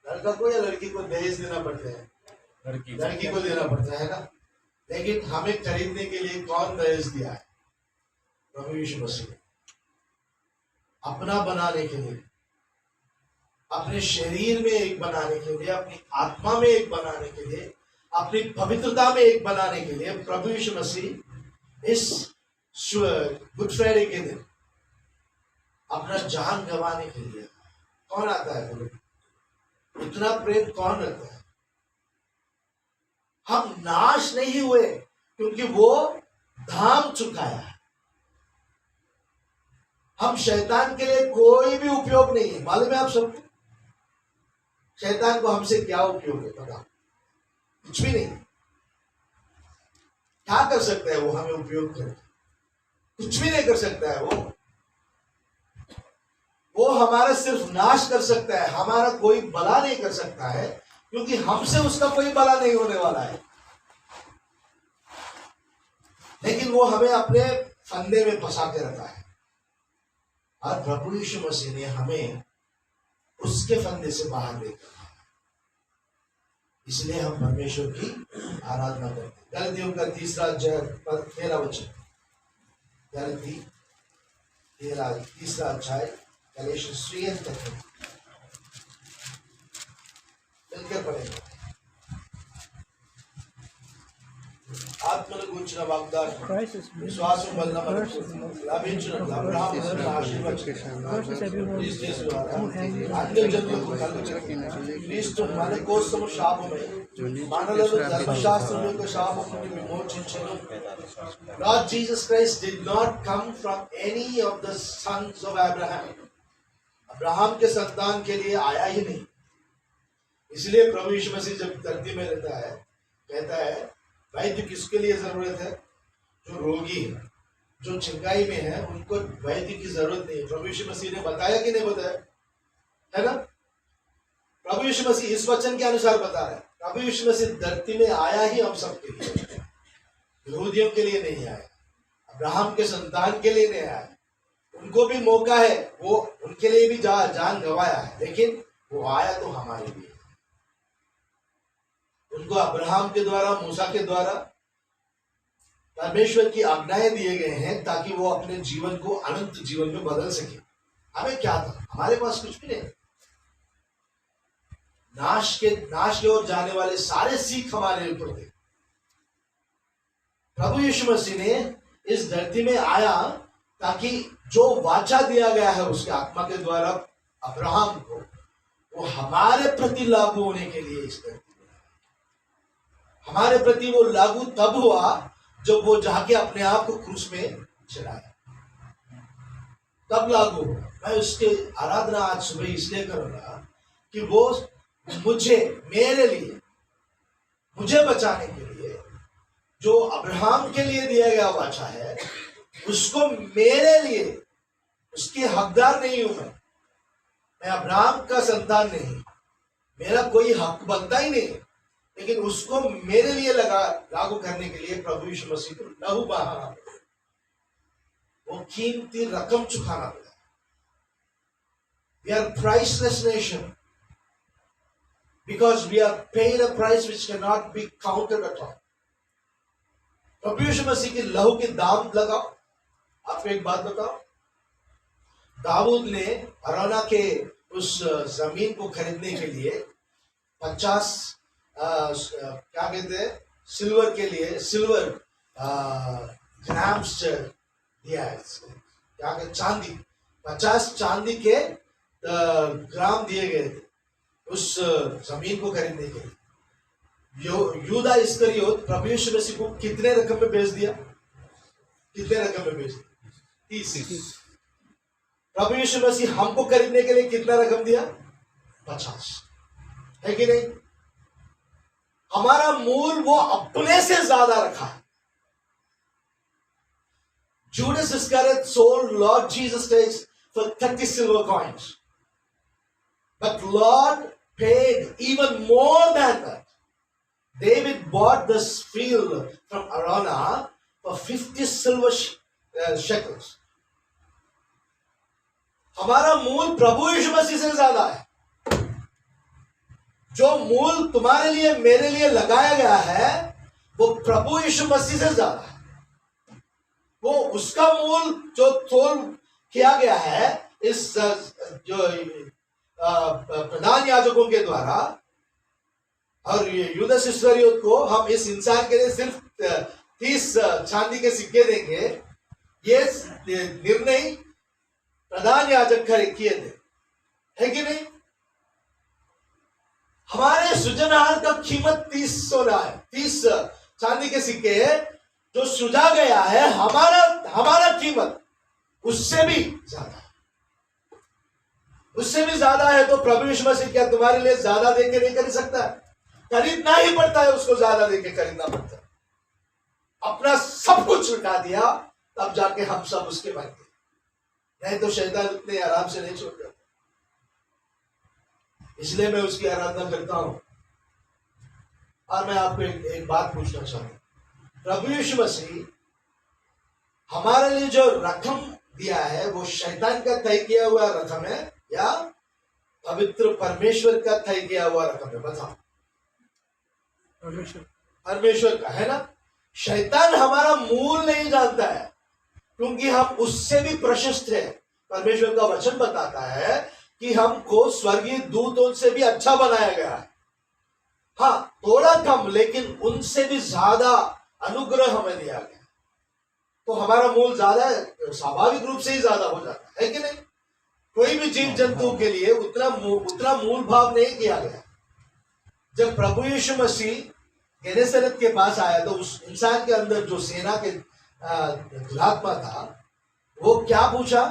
लड़का को या लड़की को दहेज देना पड़ता है? लड़की को देना पड़ता है ना। लेकिन हमें खरीदने के लिए कौन दहेज दिया है? प्रभु यीशु मसीह ने। अपना बनाने के लिए, अपने शरीर में एक बनाने के लिए, अपनी आत्मा में एक बनाने के लिए, अपनी पवित्रता में एक बनाने के लिए प्रभु यीशु मसीह इस गुड फ्राइडे के दिन अपना जान गंवाने के लिए। कौन आता है बोलो? इतना प्रेम कौन रखता है? हम नाश नहीं हुए क्योंकि वो धाम चुकाया है। हम शैतान के लिए कोई भी उपयोग नहीं है। मालूम है आप सबको शैतान को हमसे क्या उपयोग है? पता? कुछ भी नहीं। क्या कर सकता है वो हमें उपयोग करके? कुछ भी नहीं कर सकता है वो हमारा सिर्फ नाश कर सकता है, हमारा कोई भला नहीं कर सकता है, क्योंकि हमसे उसका कोई भला नहीं होने वाला है। लेकिन वो हमें अपने फंदे में फंसा के रखा है, और प्रभु यीशु मसीह ने हमें उसके फंदे से बाहर लेकर आया। इसलिए हम परमेश्वर की आराधना करते हैं। गलतियों का 3 अध्याय 13 वचन। गलती 3 अध्याय Galatians 3 and 13 मिलकर पढ़ेंगे। ఆత్మను గూర్చిన వాగ్దానం విశ్వాసం వలన మనకు లభించినట్లు అబ్రహాము అన్యజనులకు కలుగజేయు క్రీస్తు మన కోసము శాపమై మనలను ధర్మశాస్త్రం యొక్క శాపం నుండి విమోచించెను. Lord Jesus Christ did not come from any of the sons of Abraham. Abraham के संतान के लिए आया ही नहीं। इसलिए प्रभु यीशु मसीह जब धरती में रहता है, कहता है वैद्य किसके लिए जरूरत है? जो रोगी है, जो चिंगाई में है, उनको वैद्य की जरूरत नहीं है। प्रभु यीशु मसीह ने बताया कि नहीं बताया? है ना? प्रभु यीशु मसीह इस वचन के अनुसार बता रहा है। प्रभु यीशु मसीह धरती में आया ही हम सबके लिए, यहूदियों के लिए नहीं आया, अब्राहम के संतान के लिए नहीं आया। उनको भी मौका है, वो उनके लिए भी जान गंवाया है, लेकिन वो आया तो हमारे लिए। उनको अब्राहम के द्वारा, मूसा के द्वारा परमेश्वर की आज्ञाएं दिए गए हैं ताकि वो अपने जीवन को अनंत जीवन में बदल सके। हमें क्या था? हमारे पास कुछ भी नहीं। नाश की ओर जाने वाले सारे सीख हमारे ऊपर थे। प्रभु यीशु मसीह ने इस धरती में आया ताकि जो वाचा दिया गया है उसके आत्मा के द्वारा अब्राहम को, वो हमारे प्रति लागू होने के लिए इस धरती में। हमारे प्रति वो लागू तब हुआ जब वो जाके अपने आप को क्रूस में चढ़ाया, तब लागू हुआ। मैं उसके आराधना आज सुबह इसलिए करूंगा कि वो मेरे लिए, मुझे बचाने के लिए जो अब्राहम के लिए दिया गया वाचा है, उसको मेरे लिए, उसके हकदार नहीं हूं मैं अब्राहम का संतान नहीं, मेरा कोई हक बनता ही नहीं, लेकिन उसको मेरे लिए लागू करने के लिए प्रभु यीशु मसीह को लहू बहाना पड़ा, वो कीमती रकम चुकाना पड़ा। We are priceless nation because we are paid a price which cannot be counted at all. प्रभु यीशु मसीह के लहू के दाम लगाओ। आपको एक बात बताओ, दाऊद ने अरौना के उस जमीन को खरीदने के लिए 50 क्या कहते हैं सिल्वर के लिए सिल्वर ग्राम्स दिया है। क्या कहते? चांदी, 50 चांदी के ग्राम दिए गए थे उस जमीन को खरीदने के लिए। यूदा इस्करियोत प्रभु यीशु मसीह को कितने रकम में बेच दिया? कितने रकम में बेच दिया? 30। प्रभु यीशु मसीह हमको खरीदने के लिए कितना रकम दिया? 50। है कि नहीं? हमारा मूल वो अपने से ज्यादा रखा है। Judas Iscariot sold Lord Jesus Christ for 30 silver coins. But Lord paid even more than that. David bought this field from Araunah for 50 silver shekels. हमारा मूल प्रभु यीशु मसीह से ज्यादा है। जो मूल तुम्हारे लिए मेरे लिए लगाया गया है वो प्रभु यीशु मसीह से ज्यादा है। वो उसका मूल जो तोल किया गया है इस जो प्रधान याजकों के द्वारा, और यूदास इस्करियोत को हम इस इंसान के लिए सिर्फ 30 चांदी के सिक्के देंगे, ये निर्णय प्रधान याजक किए थे, है कि नहीं? हमारे सृजनहार का कीमत 30 सोना है, 30 चांदी के सिक्के जो सृजा गया है, हमारा कीमत उससे भी ज्यादा है, उससे भी ज्यादा है। तो प्रभु यीशु मसीह क्या तुम्हारे लिए ज्यादा देके नहीं खरीद सकता? खरीदना ही पड़ता है, उसको ज्यादा देके खरीदना पड़ता है। अपना सब कुछ लुटा दिया, तब जाके हम सब उसके बन गए, नहीं तो शैतान इतने आराम से नहीं छोड़ देता। इसलिए मैं उसकी आराधना करता हूं। और मैं आपको एक बात पूछना चाहता हूं, प्रभु यीशु मसीह हमारे लिए जो रकम दिया है वो शैतान का तय किया हुआ रकम है या पवित्र परमेश्वर का तय किया हुआ रकम है? बताओ। परमेश्वर का है ना। शैतान हमारा मूल नहीं जानता है, क्योंकि हम उससे भी प्रशस्त है। परमेश्वर का वचन बताता है कि हमको स्वर्गीय दूतों से भी अच्छा बनाया गया है। हाँ, थोड़ा कम, लेकिन उनसे भी ज्यादा अनुग्रह हमें दिया गया। तो हमारा मूल ज्यादा है, स्वाभाविक रूप से ही ज्यादा हो जाता है कि नहीं? कोई भी जीव जंतु के लिए उतना मूल भाव नहीं किया गया। जब प्रभु यीशु मसीह गेनेसरेत के पास आया तो उस इंसान के अंदर जो सेना के दुरात्मा था, वो क्या पूछा?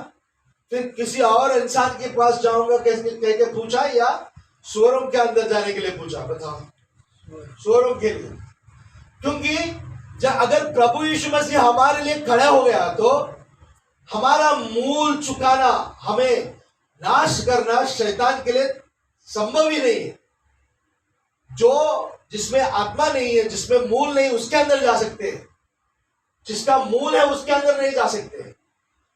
फिर किसी और इंसान के पास जाऊंगा कह के पूछा, या स्वरों के अंदर जाने के लिए पूछा? बताओ। स्वरों के लिए, क्योंकि जब अगर प्रभु यीशु मसीह हमारे लिए खड़ा हो गया तो हमारा मूल चुकाना, हमें नाश करना शैतान के लिए संभव ही नहीं है। जो जिसमें आत्मा नहीं है, जिसमें मूल नहीं, उसके अंदर जा सकते हैं। जिसका मूल है उसके अंदर नहीं जा सकते।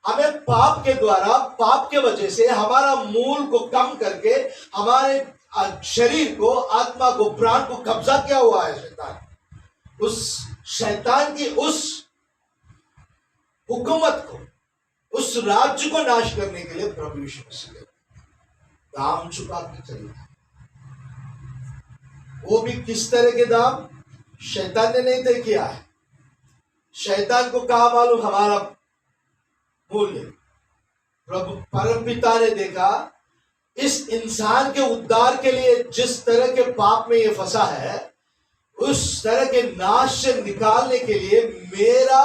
हमें पाप के द्वारा, पाप के वजह से हमारा मूल को कम करके हमारे शरीर को, आत्मा को, प्राण को कब्जा किया हुआ है शैतान। उस शैतान की उस हुकूमत को, उस राज्य को नाश करने के लिए प्रभु यीशु मसीह ने दाम चुका के खरीदा। वो भी किस तरह के दाम? शैतान ने नहीं तय किया है। शैतान को कहा मालूम हमारा मूल्य? प्रभु परम पिता ने देखा इस इंसान के उद्धार के लिए जिस तरह के पाप में ये फंसा है, उस तरह के नाश से निकालने के लिए मेरा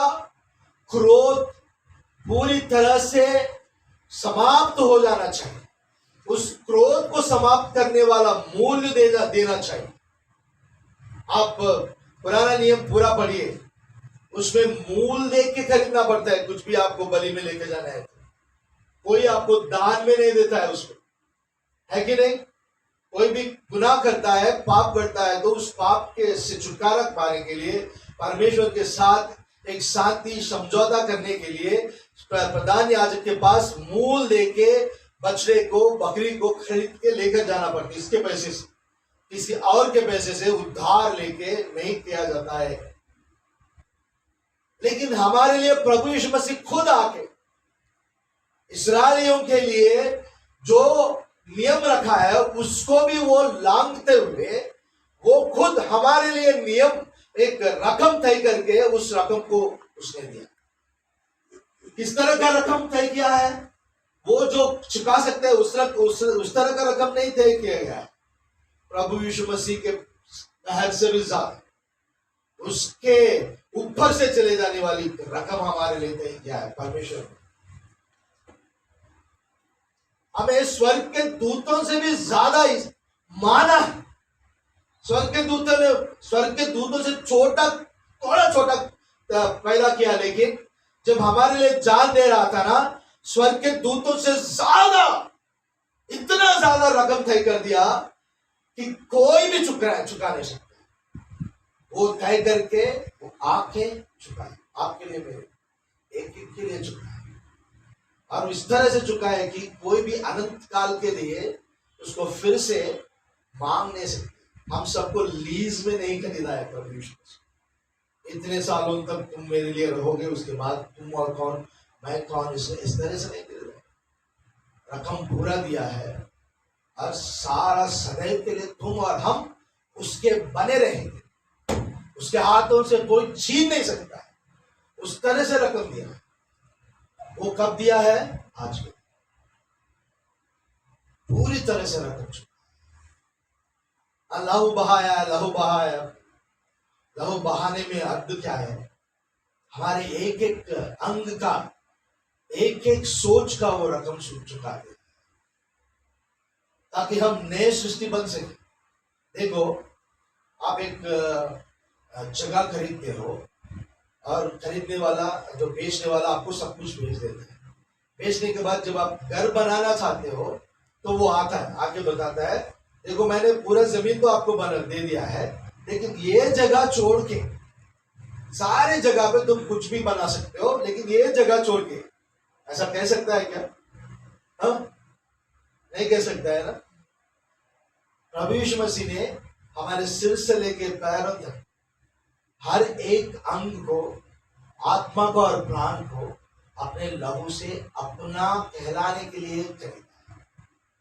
क्रोध पूरी तरह से समाप्त हो जाना चाहिए। उस क्रोध को समाप्त करने वाला मूल्य देना चाहिए। आप पुराना नियम पूरा पढ़िए, उसमें मूल देख के खरीदना पड़ता है। कुछ भी आपको बलि में लेके जाना है, कोई आपको दान में नहीं देता है उसको, है कि नहीं? कोई भी गुनाह करता है, पाप करता है, तो उस पाप के से छुटकारा पाने के लिए, परमेश्वर के साथ एक शांति समझौता करने के लिए प्रधान याजक के पास मूल देके बछड़े को, बकरी को खरीद के लेकर जाना पड़ता है। इसके पैसे से, किसी और के पैसे से उधार लेके नहीं किया जाता है। लेकिन हमारे लिए प्रभु यीशु मसीह खुद आके इस्राएलियों के लिए जो नियम रखा है उसको भी वो लांघते हुए, वो खुद हमारे लिए नियम, एक रकम तय करके उस रकम को उसने दिया। किस तरह का रकम तय किया है? वो जो चुका सकते हैं उस तरह का रकम नहीं तय किया गया है। प्रभु यीशु मसीह के हद से भी ज्यादा, उसके ऊपर से चले जाने वाली रकम हमारे लिए तय किया है परमेश्वर। हमें स्वर्ग के दूतों से भी ज्यादा माना है। स्वर्ग के दूतों से थोड़ा छोटा पैदा किया, लेकिन जब हमारे लिए जान दे रहा था ना, स्वर्ग के दूतों से ज्यादा, इतना ज्यादा रकम तय कर दिया कि कोई भी चुका नहीं सकता। वो तय करके वो आके चुकाए, आपके लिए, मेरे एक के लिए चुकाए, और इस तरह से चुकाए कि कोई भी अनंत काल के लिए उसको फिर से मांग नहीं सकते। हम सबको लीज में नहीं खरीदा है प्रभु यीशु मसीह। इतने सालों तक तुम मेरे लिए रहोगे, उसके बाद तुम और कौन मैं कौन, इस तरह से नहीं खरीदा। रकम पूरा दिया है और सारा सदैव के लिए तुम और हम उसके बने रहेंगे, उसके हाथों से कोई छीन नहीं सकता है। उस तरह से रकम दिया है। वो कब दिया है? आज के पूरी तरह से रकम चुका। लहू बहाया, लहू बहाया। लहू बहाने में अर्थ क्या है? हमारे एक एक अंग का, एक एक सोच का वो रकम चुका दे, ताकि हम नए सृष्टि बन सके। देखो, आप एक जगह खरीदते हो और खरीदने वाला, जो बेचने वाला आपको सब कुछ बेच देता है। बेचने के बाद जब आप घर बनाना चाहते हो तो वो आता है, आके बताता है देखो मैंने पूरा जमीन तो आपको बना दे दिया है, लेकिन ये जगह छोड़ के, सारे जगह पे तुम कुछ भी बना सकते हो, लेकिन ये जगह छोड़ के, ऐसा कह सकता है क्या? हम नहीं कह सकता है ना। प्रभु यीशु मसीह ने हमारे सिर से लेके पैरों तक हर एक अंग को, आत्मा को और प्राण को अपने लहू से अपना कहलाने के लिए खरीदा।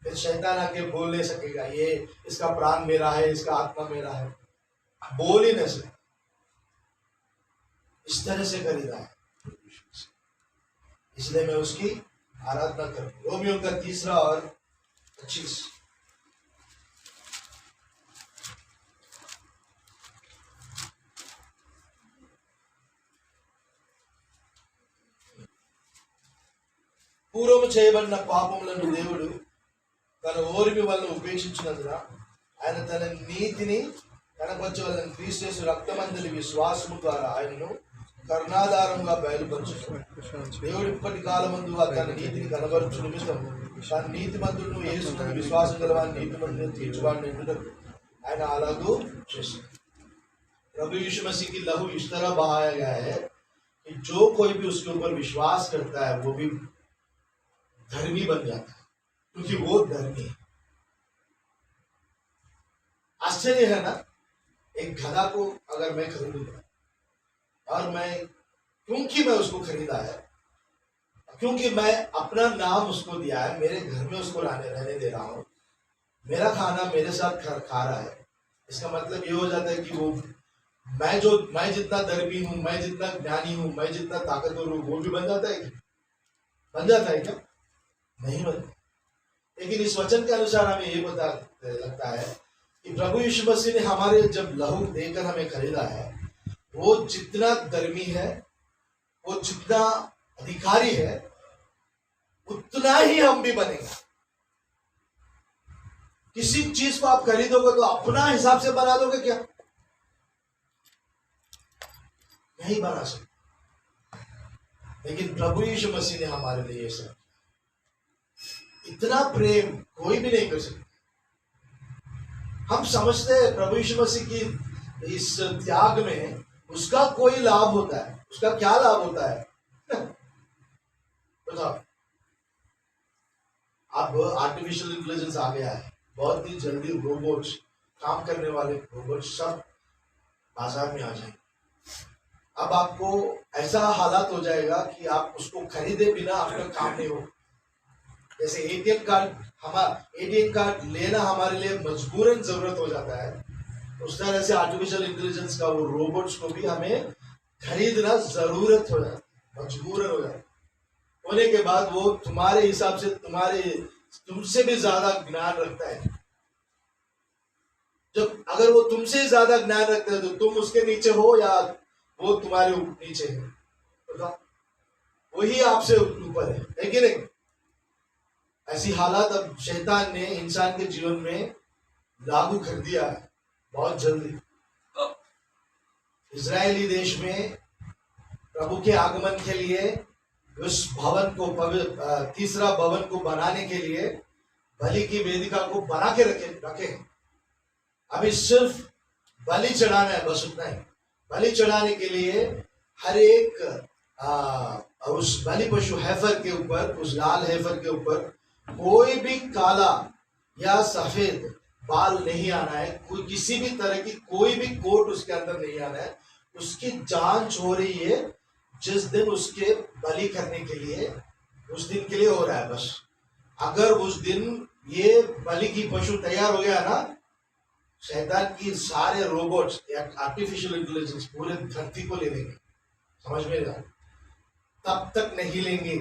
फिर शैतान आके बोल नहीं सकेगा ये इसका प्राण मेरा है, इसका आत्मा मेरा है, बोल ही नहीं सकता। इस तरह से खरीदा है, इसलिए मैं उसकी आराधना करूं। रोमियो का 3 और 25। పూర్వము చేయబడిన పాపములను దేవుడు తన ఓర్మి వలన ఉపేక్షించినందున ఆయన తన నీతిని కనపరచవలన క్రీస్తు యేసు రక్తమందలి విశ్వాసము ద్వారా ఆయనను కరుణాధారంగా బయలుపరచును. దేవుడు ఇప్పటి కాలమందు తన నీతిని కనబరచు నిమిత్తం తన నీతిమంతులను యేసునందు విశ్వాసం గలవాని నీతిమంతులను తీర్చువాడిని ఎన్నుటకు ఆయన అలాగూ చేశాడు. प्रभु यीशु मसीह की लहू इस तरह बहाया गया है कि जो कोई भी उसके ऊपर विश्वास करता है वो भी धर्मी बन जाता है, क्योंकि वो धर्मी है। आश्चर्य है ना। एक गधा को अगर मैं खरीदूंगा और मैं, क्योंकि मैं उसको खरीदा है, क्योंकि मैं अपना नाम उसको दिया है, मेरे घर में उसको रहने दे रहा हूं, मेरा खाना मेरे साथ खा रहा है, इसका मतलब ये हो जाता है कि वो मैं जितना धर्मी हूं, मैं जितना ज्ञानी हूं, मैं जितना ताकतवर हूं, वो भी बन जाता है क्या? बन जाता है क्या? नहीं बनता। लेकिन इस वचन के अनुसार हमें ये पता लगता है कि प्रभु यीशु मसीह ने हमारे जब लहू देकर हमें खरीदा है, वो जितना धर्मी है, वो जितना अधिकारी है, उतना ही हम भी बनेंगे। किसी चीज को आप खरीदोगे तो अपना हिसाब से बना दोगे क्या? नहीं बना सकते। लेकिन प्रभु यीशु मसीह ने हमारे लिए सब, इतना प्रेम कोई भी नहीं कर सकता। हम समझते हैं प्रभु यीशु मसीह की इस त्याग में उसका कोई लाभ होता है। उसका क्या लाभ होता है? बताओ। अब आर्टिफिशियल इंटेलिजेंस आ गया है, बहुत ही जल्दी रोबोट्स, काम करने वाले रोबोट्स सब बाजार में आ जाएंगे। अब आपको ऐसा हालात हो जाएगा कि आप उसको खरीदे बिना आपका काम नहीं होगा। जैसे एटीएम कार्ड लेना हमारे लिए मजबूरन जरूरत हो जाता है, उस तरह से आर्टिफिशियल इंटेलिजेंस का वो रोबोट्स को भी हमें खरीदना जरूरत हो जाता है, मजबूरन हो जाता है। होने के बाद वो तुम्हारे हिसाब से तुमसे भी ज्यादा ज्ञान रखता है। जब अगर वो तुमसे ज्यादा ज्ञान रखता है तो तुम उसके नीचे हो या वो तुम्हारे नीचे है? बताओ। वही आपसे ऊपर है कि नहीं? ऐसी हालात अब शैतान ने इंसान के जीवन में लागू कर दिया है बहुत जल्दी। इजरायली देश में प्रभु के आगमन के लिए उस भवन को, तीसरा भवन को बनाने के लिए बलि की वेदिका को बना के रखे। अभी सिर्फ बलि चढ़ाना है, बस उतना ही। बलि चढ़ाने के लिए हर एक उस बलि पशु हेफर के ऊपर, उस लाल हेफर के ऊपर कोई भी काला या सफेद बाल नहीं आना है, कोई किसी भी तरह की कोई भी कोट उसके अंदर नहीं आना है। उसकी जांच हो रही है जिस दिन उसके बलि करने के लिए, उस दिन के लिए हो रहा है बस। अगर उस दिन ये बलि की पशु तैयार हो गया ना, शैतान की सारे रोबोट्स या आर्टिफिशियल इंटेलिजेंस पूरे धरती को ले लेंगे। समझ में आ, तब तक नहीं लेंगे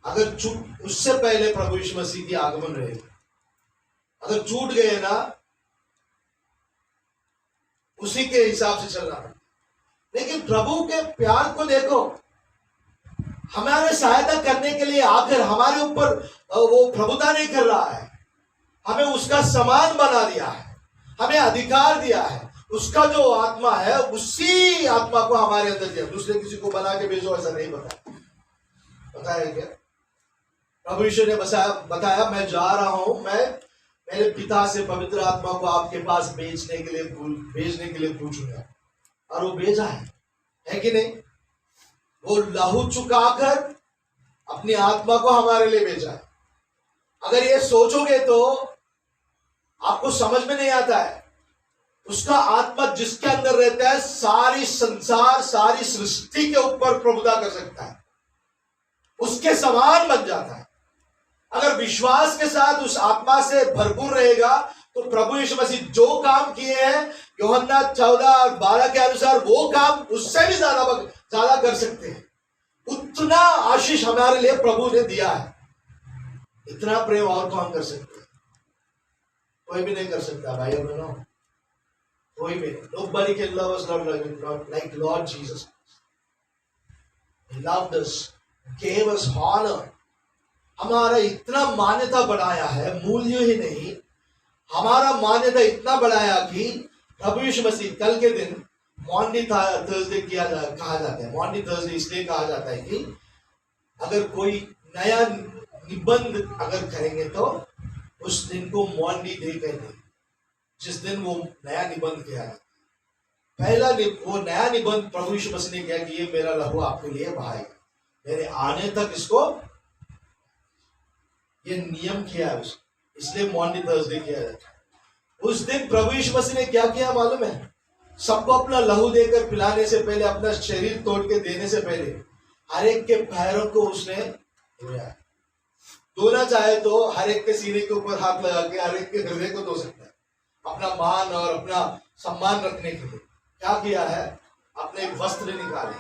अगर चूक, उससे पहले प्रभु यीशु मसीह की आगमन रहेगी। अगर छूट गए ना, उसी के हिसाब से चलना है। लेकिन प्रभु के प्यार को देखो, हमारे सहायता करने के लिए आकर हमारे ऊपर वो प्रभुता नहीं कर रहा है, हमें उसका समान बना दिया है, हमें अधिकार दिया है। उसका जो आत्मा है उसी आत्मा को हमारे अंदर दिया। दूसरे किसी को बना के भेजो ऐसा नहीं बताया क्या? प्रभु यीशु ने बताया मैं जा रहा हूं, मैं मेरे पिता से पवित्र आत्मा को आपके पास भेजने के लिए पूछूंगा। और वो भेजा है कि नहीं? वो लहू चुकाकर अपनी आत्मा को हमारे लिए भेजा है। अगर ये सोचोगे तो आपको समझ में नहीं आता है। उसका आत्मा जिसके अंदर रहता है सारी संसार, सारी सृष्टि के ऊपर प्रभुता कर सकता है, उसके समान बन जाता है। अगर विश्वास के साथ उस आत्मा से भरपूर रहेगा तो प्रभु यीशु मसीह जो काम किए हैं यूहन्ना 14:12 के अनुसार, वो काम उससे भी ज्यादा कर सकते हैं। उतना आशीष हमारे लिए प्रभु ने दिया है। इतना प्रेम और कौन कर सकते हैं? कोई भी नहीं कर सकता भाई बहनों, कोई भी। Nobody can love us like Lord Jesus. He loved us, gave us honor. हमारा इतना मान्यता बढ़ाया है, मूल्य ही नहीं, हमारा मान्यता इतना बढ़ाया कि प्रभु यीशु मसीह कल के दिन मॉन्डी थर्सडे कहा जाता है। मॉन्डी थर्सडे इसलिए कहा जाता है कि अगर कोई नया निबंध अगर करेंगे तो उस दिन को मॉन्डी डे कहते हैं, जिस दिन वो नया निबंध किया जाता है। पहला वो नया निबंध प्रभु यीशु मसीह ने किया कि ये मेरा लहू आपके लिए बहाएगा, मेरे आने तक इसको, ये नियम किया है उसको, इसलिए मॉन्डी थर्सडे किया जाता है। उस दिन प्रभु यीशु मसीह ने क्या किया मालूम है? सबको अपना लहू देकर पिलाने से पहले, अपना शरीर तोड़ के देने से पहले हर एक के पैरों को उसने धोया। धोना चाहे तो हर एक के सीने के ऊपर हाथ लगा के हर एक के हृदय को धो सकता है, अपना मान और अपना सम्मान रखने के लिए। क्या किया है? अपने वस्त्र निकाले,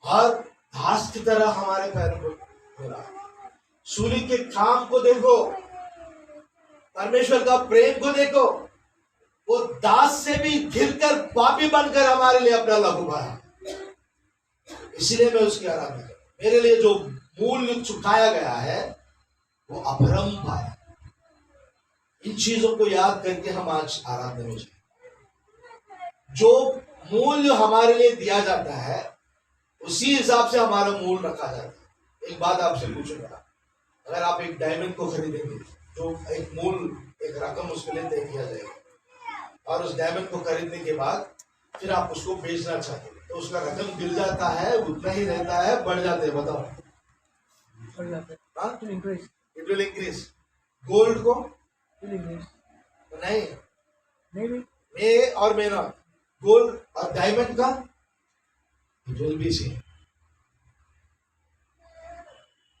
हर घास की तरह हमारे पैरों को धोया। सूली के काम को देखो, परमेश्वर का प्रेम को देखो, वो दास से भी घिरकर पापी बनकर हमारे लिए अपना लहू बहाया। इसलिए मैं उसकी आराधना करता हूं। मेरे लिए जो मूल्य चुकाया गया है वो अपरंपार है। इन चीजों को याद करके हम आज आराधना में जाए। जो मूल्य हमारे लिए दिया जाता है उसी हिसाब से हमारा मूल्य रखा जाता है। एक बात आपसे पूछूंगा, अगर आप एक डायमंड को खरीदेंगे तो एक मूल्य, एक रकम उसके लिए तय किया जाएगा, और उस डायमंड को खरीदने के बाद फिर आप उसको बेचना चाहते हैं तो उसका रकम गिर जाता है, उतना ही रहता है, बढ़ जाते हैं? बताओ। It will increase. गोल्ड को नहीं, मे और मेरा गोल्ड और डायमंड का इट विल बी सेम।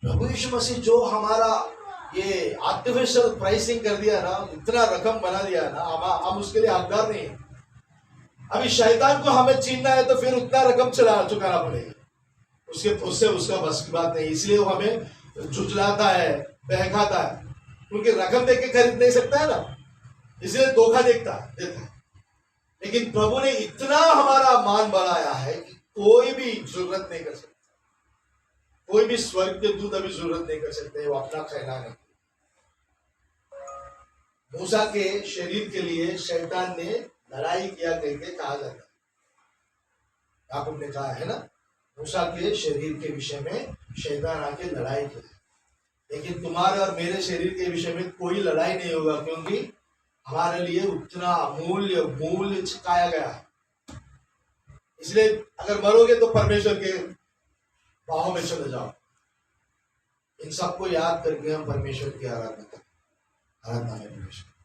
प्रभु यीशु मसीह जो हमारा ये आर्टिफिशियल प्राइसिंग कर दिया ना, इतना रकम बना दिया ना, हम उसके लिए हकदार नहीं है। अभी शैतान को हमें छीनना है तो फिर उतना रकम चुकाना पड़ेगा, उससे उसका बस की बात नहीं। इसलिए वो हमें झुठलाता है, बहकाता है, क्योंकि रकम देके खरीद नहीं सकता है ना, इसलिए धोखा देता है। लेकिन प्रभु ने इतना हमारा मान बढ़ाया है कि कोई भी जरूरत नहीं कर सकता, कोई भी स्वर्ग के दूत अभी जरूरत नहीं कर सकते वो अपना कहलाने। मूसा के शरीर के लिए शैतान ने लड़ाई किया करके कहा जाता है, याकूब ने कहा है ना, मूसा के शरीर के विषय में शैतान आके लड़ाई किया। लेकिन तुम्हारे और मेरे शरीर के विषय में कोई लड़ाई नहीं होगा, क्योंकि हमारे लिए उतना मूल्य चुकाया गया है। इसलिए अगर मरोगे तो परमेश्वर के बाहों में चले जाओ। इन सबको याद करके हम परमेश्वर की आराधना करें। आराधना में प्रवेश करें।